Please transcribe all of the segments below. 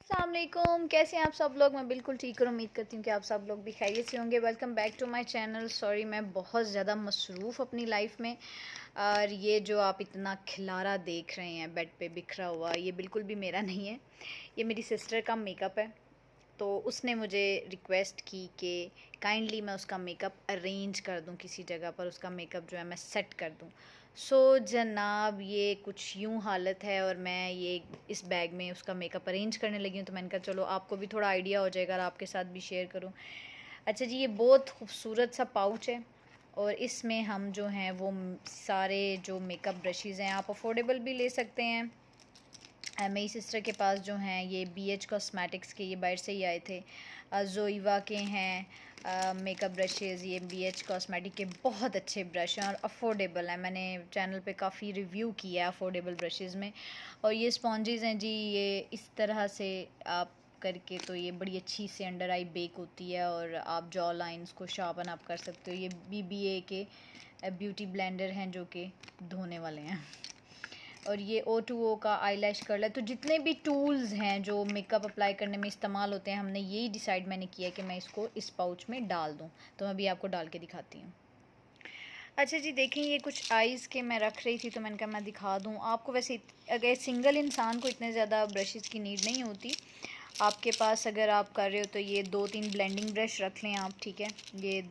अस्सलाम वालेकुम, कैसे हैं आप सब लोग। मैं बिल्कुल ठीक और उम्मीद करती हूँ कि आप सब लोग भी खैरियत से होंगे। Welcome back to my channel. Sorry, मैं बहुत ज़्यादा मसरूफ़ अपनी लाइफ में। और ये जो आप इतना खिलारा देख रहे हैं बेड पे बिखरा हुआ, ये बिल्कुल भी मेरा नहीं है। ये मेरी सिस्टर का मेकअप है। तो उसने मुझे रिक्वेस्ट की कि काइंडली मैं उसका मेकअप अरेंज कर दूं, किसी जगह पर उसका मेकअप जो है मैं सेट कर दूं। सो जनाब, ये कुछ यूं हालत है और मैं ये इस बैग में उसका मेकअप अरेंज करने लगी हूँ। तो मैंने कहा चलो आपको भी थोड़ा आइडिया हो जाएगा और आपके साथ भी शेयर करूँ। अच्छा जी, ये बहुत खूबसूरत सा पाउच है और इसमें हम जो हैं वो सारे जो मेकअप ब्रशेज़ हैं, आप अफोर्डेबल भी ले सकते हैं। मेरी सिस्टर के पास जो हैं ये BH कॉस्मेटिक्स के, ये बाहर से ही आए थे। जोइवा के हैं मेकअप ब्रशेज़। ये BH कॉस्मेटिक के बहुत अच्छे ब्रश हैं और अफोर्डेबल हैं। मैंने चैनल पे काफ़ी रिव्यू किया है अफोर्डेबल ब्रशेज़ में। और ये स्पॉन्जेज़ हैं जी, ये इस तरह से आप करके तो ये बड़ी अच्छी से अंडर आई बेक होती है और आप जॉ लाइंस को शार्पन अप कर सकते हो। ये BBA के ब्यूटी ब्लेंडर हैं जो कि धोने वाले हैं। और ये O2O का आईलैश कर्लर। तो जितने भी टूल्स हैं जो मेकअप अप्लाई करने में इस्तेमाल होते हैं, हमने यही डिसाइड मैंने किया कि मैं इसको इस पाउच में डाल दूँ। तो मैं अभी आपको डाल के दिखाती हूँ। अच्छा जी, देखें, ये कुछ आइज़ के मैं रख रही थी तो मैंने कहा मैं दिखा दूँ आपको। वैसे अगर सिंगल इंसान को इतने ज़्यादा ब्रशेज़ की नीड नहीं होती, आपके पास अगर आप कर रहे हो तो ये 2-3 ब्लेंडिंग ब्रश रख लें आप, ठीक है। ये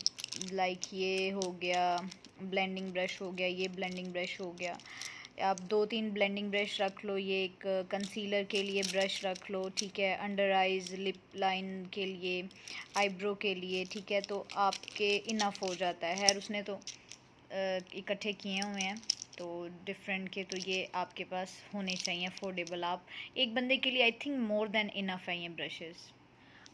ये हो गया ब्लेंडिंग ब्रश, हो गया ये ब्लेंडिंग ब्रश हो गया। आप 2-3 ब्लेंडिंग ब्रश रख लो। ये एक कंसीलर के लिए ब्रश रख लो, ठीक है। अंडर आइज़, लिप लाइन के लिए, आईब्रो के लिए, ठीक है। तो आपके इनफ हो जाता है। खैर उसने तो इकट्ठे किए हुए हैं तो डिफरेंट के, तो ये आपके पास होने चाहिए अफोर्डेबल। आप एक बंदे के लिए I think more than enough है ये ब्रशेस।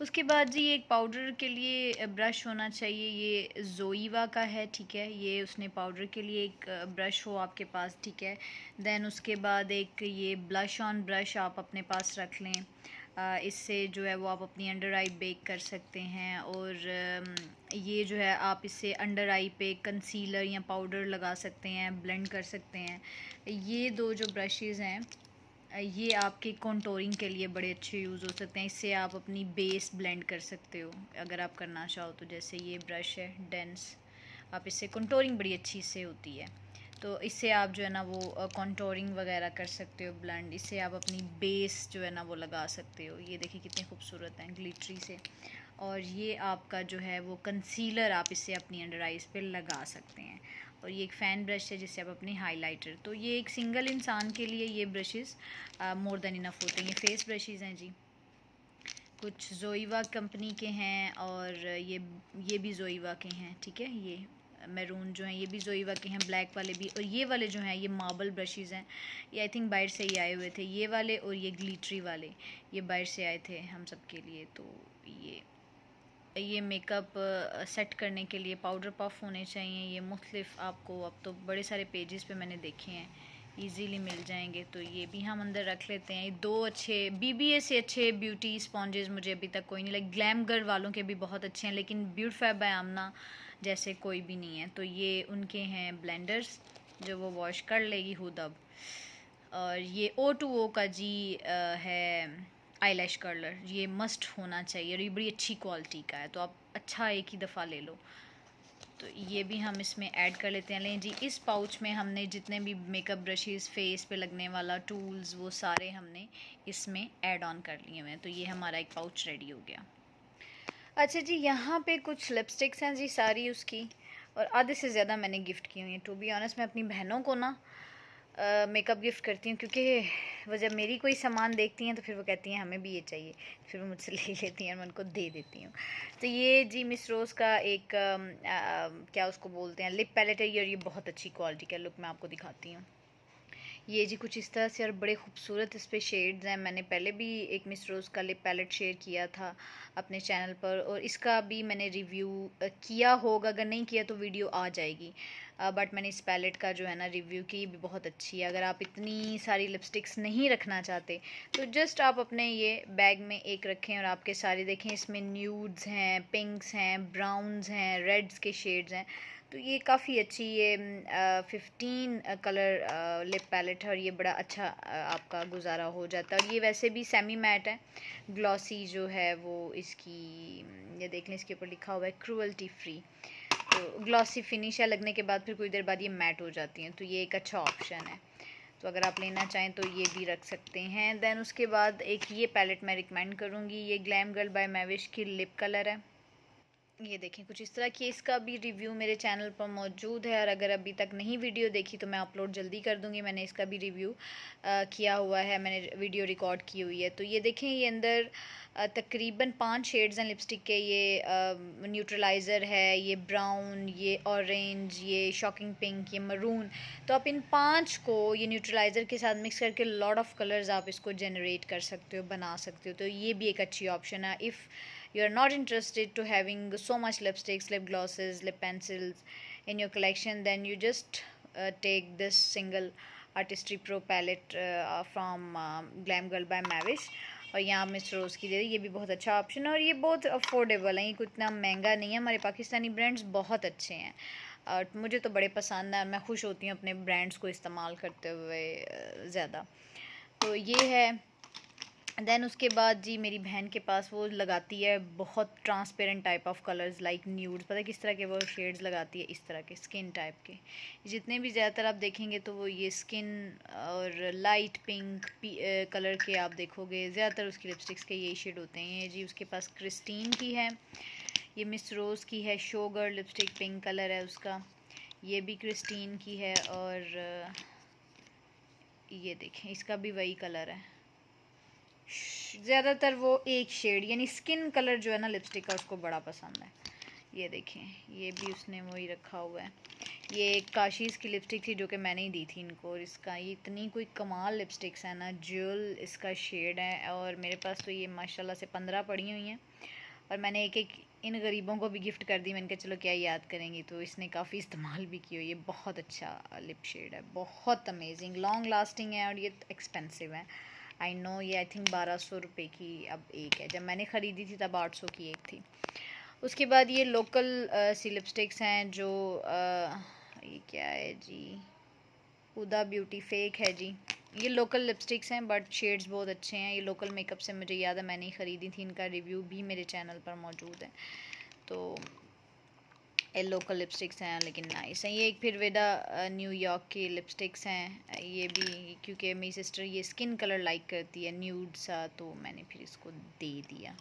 उसके बाद जी एक पाउडर के लिए ब्रश होना चाहिए। ये जोइवा का है, ठीक है। ये उसने पाउडर के लिए एक ब्रश हो आपके पास, ठीक है। देन उसके बाद एक ये ब्लश ऑन ब्रश आप अपने पास रख लें। इससे जो है वो आप अपनी अंडर आई बेक कर सकते हैं। और ये जो है आप इससे अंडर आई पे कंसीलर या पाउडर लगा सकते हैं, ब्लेंड कर सकते हैं। ये दो जो ब्रशेज़ हैं ये आपके कॉन्टोरिंग के लिए बड़े अच्छे यूज़ हो सकते हैं। इससे आप अपनी बेस ब्लेंड कर सकते हो अगर आप करना चाहो तो। जैसे ये ब्रश है डेंस, आप इससे कॉन्टोरिंग बड़ी अच्छी से होती है। तो इससे आप जो है ना वो कॉन्टोरिंग वगैरह कर सकते हो ब्लेंड। इससे आप अपनी बेस जो है ना वो लगा सकते हो। ये देखिए कितने खूबसूरत हैं ग्लिटरी से। और ये आपका जो है वो कंसीलर आप इससे अपनी अंडर आइज़ पे लगा सकते हैं। और ये एक फ़ैन ब्रश है जिससे आप अपनी हाइलाइटर, तो ये एक सिंगल इंसान के लिए ये ब्रशेज़ मोर देन इनफ होते हैं। ये फेस ब्रशेज़ हैं जी, कुछ जोइवा कंपनी के हैं और ये भी जोइवा के हैं, ठीक है। ये मैरून जो हैं ये भी जोइवा के हैं, ब्लैक वाले भी। और ये वाले जो हैं ये मार्बल ब्रशेज़ हैं। ये आई थिंक बाहर से ही आए हुए थे ये वाले, और ये ग्लिटरी वाले ये बाहर से आए थे हम सब के लिए। तो ये मेकअप सेट करने के लिए पाउडर पफ होने चाहिए। ये मुख्तलिफ आपको अब तो बड़े सारे पेजेस पे मैंने देखे हैं, इजीली मिल जाएंगे। तो ये भी हम अंदर रख लेते हैं। दो अच्छे BBA से अच्छे ब्यूटी स्पॉन्जेस मुझे अभी तक कोई नहीं लगे। ग्लैम गर्ल वालों के भी बहुत अच्छे हैं लेकिन ब्यूटीफाई बाय आमना जैसे कोई भी नहीं है। तो ये उनके हैं ब्लेंडर्स जो वो वॉश कर लेगी खुद अब। और ये O2O का जी है आईलैश कर्लर, ये मस्ट होना चाहिए और ये बड़ी अच्छी क्वालिटी का है। तो आप अच्छा एक ही दफ़ा ले लो। तो ये भी हम इसमें ऐड कर लेते हैं। लें जी, इस पाउच में हमने जितने भी मेकअप ब्रशेज़, फेस पे लगने वाला टूल्स, वो सारे हमने इसमें ऐड ऑन कर लिए हुए हैं। तो ये हमारा एक पाउच रेडी हो गया। अच्छा जी, यहाँ पे कुछ लिपस्टिक्स हैं जी सारी उसकी, और आधे से ज़्यादा मैंने गिफ्ट की हुई हैं। टू बी ऑनेस्ट मैं अपनी बहनों को ना मेकअप गिफ्ट करती हूँ क्योंकि वो जब मेरी कोई सामान देखती हैं तो फिर वो कहती हैं हमें भी ये चाहिए, फिर वो मुझसे ले लेती हैं और मैं उनको दे देती हूँ। तो ये जी मिस रोज़ का एक क्या उसको बोलते हैं, लिप पैलेट है ये, और ये बहुत अच्छी क्वालिटी का। लुक मैं आपको दिखाती हूँ। ये जी कुछ इस तरह से, और बड़े खूबसूरत इस पे शेड्स हैं। मैंने पहले भी एक मिस रोज़ का लिप पैलेट शेयर किया था अपने चैनल पर, और इसका भी मैंने रिव्यू किया होगा, अगर नहीं किया तो वीडियो आ जाएगी। बट मैंने इस पैलेट का जो है ना रिव्यू की, भी बहुत अच्छी है। अगर आप इतनी सारी लिपस्टिक्स नहीं रखना चाहते तो जस्ट आप अपने ये बैग में एक रखें और आपके सारे देखें, इसमें न्यूड्स हैं, पिंक्स हैं, ब्राउन्स हैं, रेड्स के शेड्स हैं। तो ये काफ़ी अच्छी ये 15 कलर लिप पैलेट है और ये बड़ा अच्छा आपका गुजारा हो जाता है। और ये वैसे भी सेमी मैट है, ग्लॉसी जो है वो इसकी, ये देख लें इसके ऊपर लिखा हुआ है क्रूअल्टी फ्री। तो ग्लॉसी फिनिश है, लगने के बाद फिर कुछ देर बाद ये मैट हो जाती हैं, तो ये एक अच्छा ऑप्शन है। तो अगर आप लेना चाहें तो ये भी रख सकते हैं। देन उसके बाद एक ये पैलेट मैं रिकमेंड करूँगी, ये ग्लैम गर्ल बाय मैविश की लिप कलर है। ये देखें कुछ इस तरह की, इसका भी रिव्यू मेरे चैनल पर मौजूद है और अगर अभी तक नहीं वीडियो देखी तो मैं अपलोड जल्दी कर दूंगी। मैंने इसका भी रिव्यू किया हुआ है, मैंने वीडियो रिकॉर्ड की हुई है। तो ये देखें, ये अंदर तकरीबन 5 शेड्स हैं लिपस्टिक के। ये न्यूट्रलाइज़र है, ये ब्राउन, ये ऑरेंज, ये शॉकिंग पिंक, ये मरून। तो आप इन 5 को ये न्यूट्रलाइज़र के साथ मिक्स करके लॉट ऑफ कलर्स आप इसको जनरेट कर सकते हो, बना सकते हो। तो ये भी एक अच्छी ऑप्शन है। If you are not interested to having so much lipsticks, lip glosses, lip pencils in your collection, then you just take this single artistry pro palette from glam girl by mavish। और यहाँ miss रोज़ की दे रही, ये भी बहुत अच्छा option है और ये बहुत अफोर्डेबल है, ये कुछ इतना महंगा नहीं है। हमारे पाकिस्तानी ब्रांड्स बहुत अच्छे हैं और मुझे तो बड़े पसंद है और मैं खुश होती हूँ अपने ब्रांड्स को इस्तेमाल करते हुए ज़्यादा। तो ये है। देन उसके बाद जी मेरी बहन के पास वो लगाती है बहुत transparent type of colours like nude, पता है किस तरह के वो शेड्स लगाती है, इस तरह के स्किन टाइप के। जितने भी ज़्यादातर आप देखेंगे तो वो ये स्किन और लाइट पिंक कलर के आप देखोगे, ज़्यादातर उसकी लिपस्टिक्स के यही शेड होते हैं। ये जी उसके पास क्रिस्टीन की है, ये मिस रोज़ की है, शोगर लिपस्टिक पिंक कलर है उसका, ये भी क्रिस्टीन की है और ये देखें इसका भी वही कलर है। ज़्यादातर वो एक शेड यानी स्किन कलर जो है ना लिपस्टिक का उसको बड़ा पसंद है। ये देखें ये भी उसने वही रखा हुआ है। ये एक काशीज़ की लिपस्टिक थी जो कि मैंने ही दी थी इनको, और इसका ये इतनी कोई कमाल लिपस्टिक्स है ना, ज्वेल इसका शेड है और मेरे पास तो ये माशाल्लाह से 15 पड़ी हुई हैं और मैंने एक एक इन गरीबों को भी गिफ्ट कर दी। मैंने कहा चलो क्या याद करेंगी, तो इसने काफ़ी इस्तेमाल भी की हुई है। बहुत अच्छा लिप शेड है, बहुत अमेजिंग, लॉन्ग लास्टिंग है और ये एक्सपेंसिव है। आई नो, ये आई थिंक 1200 रुपये की अब एक है, जब मैंने ख़रीदी थी तब 800 की एक थी। उसके बाद ये लोकल सी लिपस्टिक्स हैं जो ये क्या है जी, हुदा ब्यूटी फेक है जी। ये लोकल लिपस्टिक्स हैं बट शेड्स बहुत अच्छे हैं। ये लोकल मेकअप से मुझे याद है मैंने ही ख़रीदी थी, इनका रिव्यू भी मेरे चैनल पर मौजूद है। तो ये लोकल लिपस्टिक्स हैं लेकिन नाइस हैं। ये एक फिर विदा न्यूयॉर्क की लिपस्टिक्स हैं, ये भी क्योंकि मेरी सिस्टर ये स्किन कलर लाइक करती है न्यूड सा, तो मैंने फिर इसको दे दिया।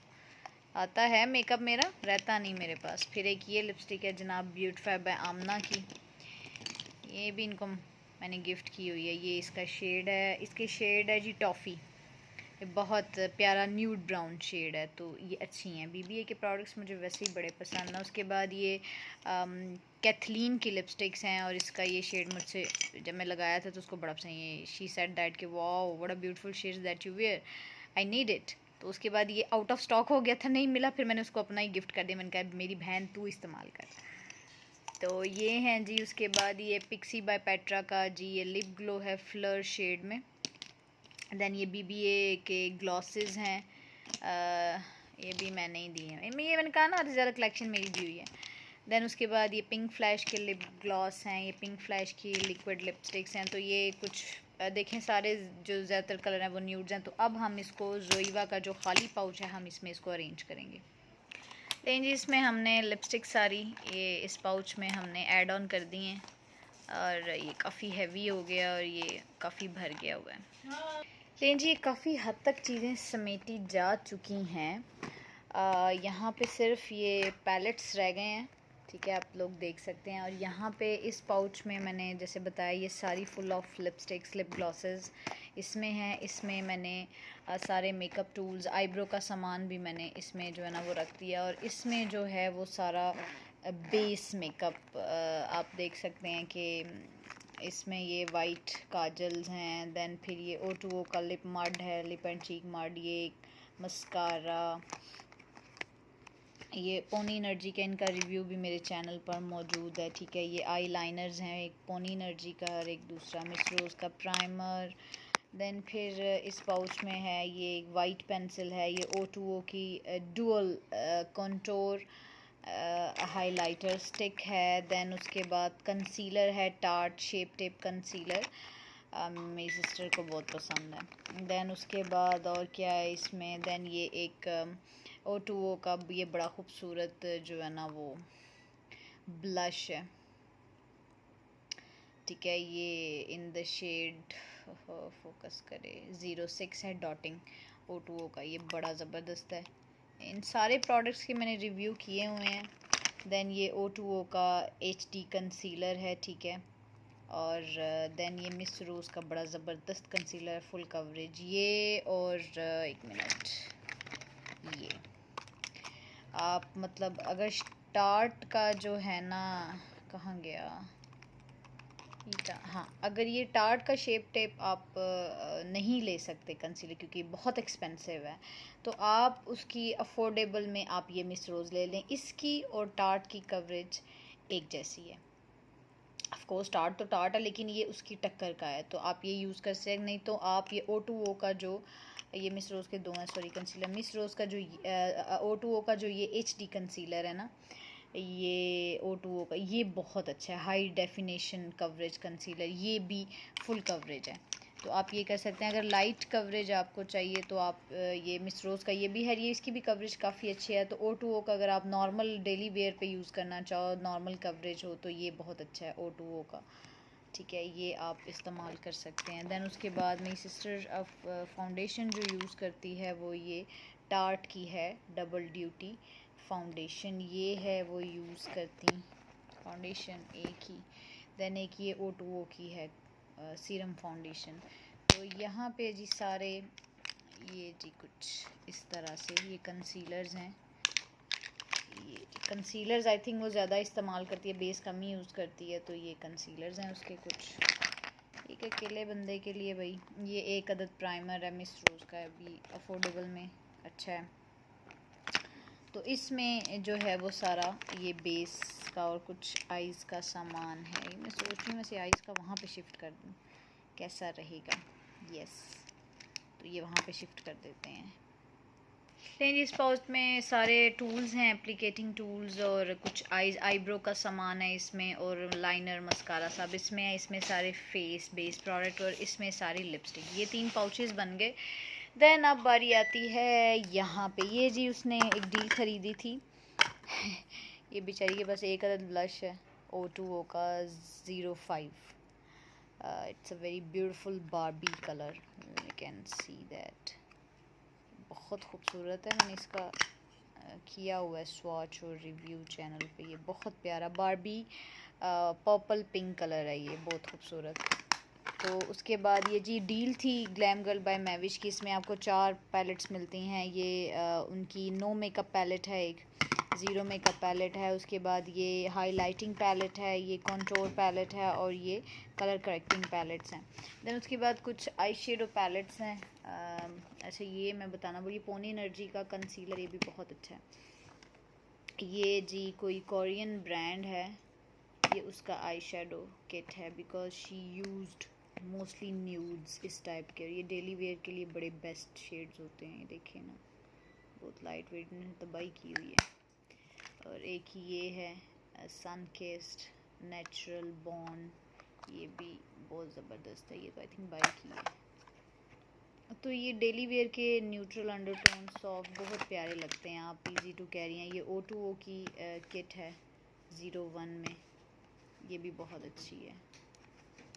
आता है मेकअप मेरा, रहता नहीं मेरे पास। फिर एक ये लिपस्टिक है जनाब ब्यूटीफाई बाय आमना की, ये भी इनको मैंने गिफ्ट की हुई है। ये इसका शेड है, इसके शेड है जी टॉफ़ी, ये बहुत प्यारा न्यूड ब्राउन शेड है। तो ये अच्छी हैं, बीबीए के प्रोडक्ट्स मुझे वैसे ही बड़े पसंद हैं। उसके बाद ये कैथलीन की लिपस्टिक्स हैं और इसका ये शेड मुझसे जब मैं लगाया था तो उसको बड़ा पसंद, ये शी सेड दैट कि wow what a beautiful shade that you wear, I need it. तो उसके बाद ये आउट ऑफ स्टॉक हो गया था, नहीं मिला, फिर मैंने उसको अपना ही गिफ्ट कर दिया। मैंने कहा मेरी बहन तू इस्तेमाल कर। तो ये हैं जी। उसके बाद ये पिक्सी बाय पेट्रा का जी ये लिप ग्लो है फ्लर शेड में। देन ये बीबीए के ग्लॉसेस हैं, ये भी मैंने ही दिए हैं। ये मैंने कहा ना आधी ज़्यादा कलेक्शन मेरी दी हुई है। देन उसके बाद ये पिंक फ्लैश के लिप ग्लॉस हैं, ये पिंक फ्लैश की लिक्विड लिपस्टिक्स हैं। तो ये कुछ देखें सारे जो ज़्यादातर कलर हैं वो न्यूड्स हैं। तो अब हम इसको जोईवा का जो खाली पाउच है हम इसमें इसको अरेंज करेंगे। लेकिन जी इसमें हमने लिपस्टिक सारी ये इस पाउच में हमने ऐड ऑन कर दी हैं और ये काफ़ी हैवी हो गया और ये काफ़ी भर गया हुआ है। लेकिन जी काफ़ी हद तक चीज़ें समेटी जा चुकी हैं। यहाँ पे सिर्फ ये पैलेट्स रह गए हैं, ठीक है, आप लोग देख सकते हैं। और यहाँ पे इस पाउच में मैंने जैसे बताया ये सारी full of lipsticks lip glosses इसमें हैं। इसमें मैंने सारे मेकअप टूल्स, आईब्रो का सामान भी मैंने इसमें जो है ना वो रख दिया। और इसमें जो है वो सारा बेस मेकअप आप देख सकते हैं कि इसमें ये वाइट काजल्स हैं। देन फिर ये O2O का लिप मड है, लिप एंड चीक मड, ये मस्कारा, ये पोनी एनर्जी का इनका रिव्यू भी मेरे चैनल पर मौजूद है, ठीक है। ये आई लाइनर्स हैं, एक पोनी एनर्जी का और एक दूसरा मिस रोज़ का प्राइमर। देन फिर इस पाउच में है ये एक वाइट पेंसिल है, ये O2O की डुअल कंटूर हाइलाइटर स्टिक है। देन उसके बाद कंसीलर है, टार्ट शेप टेप कंसीलर, मेरी सिस्टर को बहुत पसंद है। देन उसके बाद और क्या है इसमें, देन ये एक O2O का ये बड़ा खूबसूरत जो है ना वो ब्लश है, ठीक है। ये इन द शेड, फोकस करे, 06 है, डॉटिंग O2O का, ये बड़ा ज़बरदस्त है। इन सारे प्रोडक्ट्स के मैंने रिव्यू किए हुए हैं। देन ये O2O का HD कंसीलर है, ठीक है। और देन ये मिस रोज़ का बड़ा ज़बरदस्त कंसीलर, फुल कवरेज ये। और एक मिनट, ये आप मतलब अगर स्टार्ट का जो है ना, कहाँ गया, हाँ, अगर ये टार्ट का शेप टेप आप नहीं ले सकते कंसीलर क्योंकि बहुत एक्सपेंसिव है, तो आप उसकी अफोर्डेबल में आप ये मिस रोज़ ले लें। इसकी और टार्ट की कवरेज एक जैसी है। ऑफ कोर्स टार्ट तो टार्ट है, लेकिन ये उसकी टक्कर का है, तो आप ये यूज़ कर सकते। नहीं तो आप ये O2O का जो, ये मिस रोज़ के दो हैं, सॉरी कंसीलर, मिस रोज़ का जो O2O का जो ये HD कंसीलर है ना, ये O2O का ये बहुत अच्छा है, हाई डेफिनेशन कवरेज कंसीलर, ये भी फुल कवरेज है। तो आप ये कर सकते हैं। अगर लाइट कवरेज आपको चाहिए तो आप ये मिस रोज़ का ये भी है, ये इसकी भी कवरेज काफ़ी अच्छी है। तो O2O का अगर आप नॉर्मल डेली वेयर पे यूज़ करना चाहो, नॉर्मल कवरेज हो, तो ये बहुत अच्छा है O2O का, ठीक है। ये आप इस्तेमाल कर सकते हैं। दैन उसके बाद मेरी सिस्टर फाउंडेशन जो यूज़ करती है वो ये टार्ट की है, डबल ड्यूटी फाउंडेशन ये है वो यूज़ करती, फाउंडेशन एक ही। दैन एक ये O2O की है सीरम फाउंडेशन। तो यहाँ पे जी सारे ये जी कुछ इस तरह से ये कंसीलर्स हैं। ये कंसीलर्स आई थिंक वो ज़्यादा इस्तेमाल करती है, बेस कम ही यूज़ करती है, तो ये कंसीलर्स हैं उसके कुछ। एक अकेले बंदे के लिए भाई ये एक अदद प्राइमर है मिस रोज़ का, अभी अफोर्डेबल में अच्छा है। तो इसमें जो है वो सारा ये बेस का और कुछ आइज़ का सामान है। मैं सोच रही हूँ वैसे आइज़ का वहाँ पे शिफ्ट कर दूँ, कैसा रहेगा। यस, तो ये वहाँ पे शिफ्ट कर देते हैं। इस पाउच में सारे टूल्स हैं, एप्लीकेटिंग टूल्स, और कुछ आईब्रो का सामान है इसमें, और लाइनर मस्कारा सब इसमें है। इसमें सारे फेस बेस प्रोडक्ट, और इसमें सारी लिपस्टिक, ये 3 पाउचेस बन गए। देन अब बारी आती है यहाँ पे, ये जी उसने एक डील ख़रीदी थी ये बेचारी के पास एक अदद ब्लश है O2O का 05। It's a very beautiful Barbie colour, you can see that, बहुत खूबसूरत है। मैंने इसका किया हुआ है स्वॉच और रिव्यू चैनल पे। ये बहुत प्यारा बार्बी पर्पल पिंक कलर है, ये बहुत खूबसूरत। तो उसके बाद ये जी डील थी ग्लैम गर्ल बाय मैविश की, इसमें आपको 4 पैलेट्स मिलती हैं। ये उनकी नो मेकअप पैलेट है, एक ज़ीरो मेकअप पैलेट है, उसके बाद ये हाईलाइटिंग पैलेट है, ये कॉन्टोर पैलेट है, और ये कलर करेक्टिंग पैलेट्स हैं। देन उसके बाद कुछ आई शेडो पैलेट्स हैं। अच्छा ये मैं बताना बोली, पोनी एनर्जी का कंसीलर, ये भी बहुत अच्छा है। ये जी कोई कोरियन ब्रांड है, ये उसका आई शेडो किट है, because she used mostly nudes इस टाइप के। ये डेली वेयर के लिए बड़े बेस्ट शेड्स होते हैं, ये देखें ना, बहुत लाइट वेट ने तबाही की हुई है। और एक ये है सन किस्ड नेचुरल बॉर्न, ये भी बहुत ज़बरदस्त है, ये तो आई थिंक बाई की है। तो ये डेली वेयर के न्यूट्रल अंडरटोन सॉफ्ट बहुत प्यारे लगते हैं, आप इजी टू कैरी हैं। ये O2O की किट है 01 में, ये भी बहुत अच्छी है।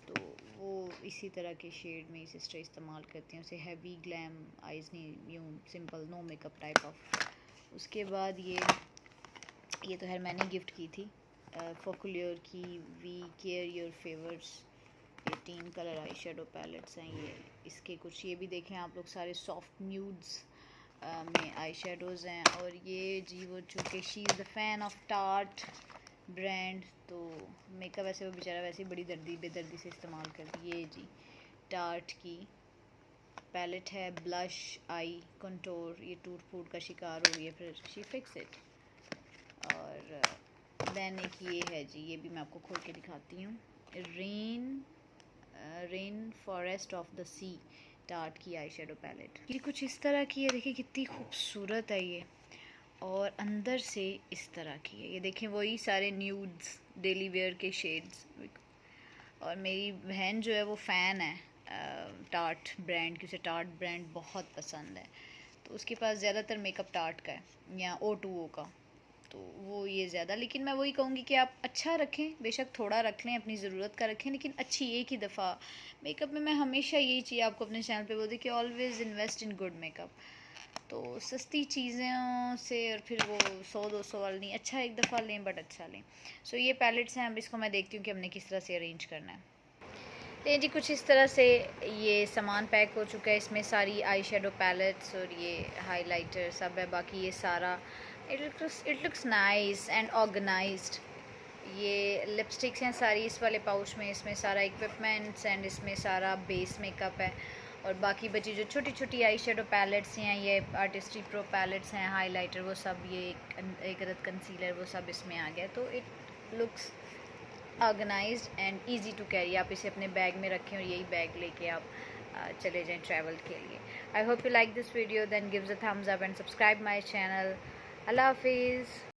तो वो इसी तरह के शेड में सिस्टर इस्तेमाल करती हैं, उसे हैवी ग्लैम आइज़ नहीं, यूँ simple no makeup type of. उसके बाद ये तो है मैंने गिफ्ट की थी फोकुलियर की वी केयर योर फेवर्स, ये 3 कलर आई शेडो पैलेट्स हैं। ये इसके कुछ ये भी देखें आप लोग, सारे सॉफ्ट न्यूड्स में आई शेडोज़ हैं। और ये जी वो चूँकि she is the fan of tart brand, तो मेकअप वैसे वो बेचारा वैसे ही बड़ी दर्दी बेदर्दी से इस्तेमाल करती है। ये जी टार्ट की पैलेट है, ब्लश आई कंटोर, ये टूट फूट का शिकार हो गई है, फिर शी फिक्स इट। और देन एक ये है जी, ये भी मैं आपको खोल के दिखाती हूँ, rain forest of the sea Tarte की आई शेडो पैलेट। ये कुछ इस तरह की है, देखिए कितनी खूबसूरत है ये, और अंदर से इस तरह की है। ये देखें वही सारे न्यूड्स डेली वेयर के शेड्स। और मेरी बहन जो है वो फ़ैन है टार्ट ब्रांड की, उसे टार्ट ब्रांड बहुत पसंद है, तो उसके पास ज़्यादातर मेकअप टार्ट का है या O2O का, तो वो ये ज़्यादा। लेकिन मैं वही कहूँगी कि आप अच्छा रखें, बेशक थोड़ा रख लें, अपनी ज़रूरत का रखें, लेकिन अच्छी एक ही दफ़ा मेकअप में। मैं हमेशा यही चीज़ आपको अपने चैनल पे बोलती कि always invest in good makeup. तो सस्ती चीज़ों से और फिर वो 100-200 वाली नहीं, अच्छा एक दफ़ा लें बट अच्छा लें। सो ये पैलेट्स हैं, अब इसको मैं देखती हूँ कि हमने किस तरह से अरेंज करना है। तो जी कुछ इस तरह से ये सामान पैक हो चुका है। इसमें सारी आई शेडो पैलेट्स और ये हाइलाइटर सब है। बाकी ये सारा it looks nice and organised. ये लिपस्टिक्स हैं सारी इस वाले पाउच में, इसमें सारा इक्विपमेंट्स एंड इसमें सारा बेस मेकअप है। और बाकी बची जो छोटी छोटी आई शेडो पैलेट्स हैं, ये आर्टिस्ट्री प्रो पैलेट्स हैं, हाइलाइटर वो सब, ये एक अदद कंसीलर वो सब इसमें आ गया। तो it looks organised and easy to carry. आप इसे अपने बैग में रखें और यही बैग लेके आप चले जाएं ट्रैवल के लिए। I hope you like this video, then gives a thumbs up and subscribe my channel. अल्लाह हाफिज़।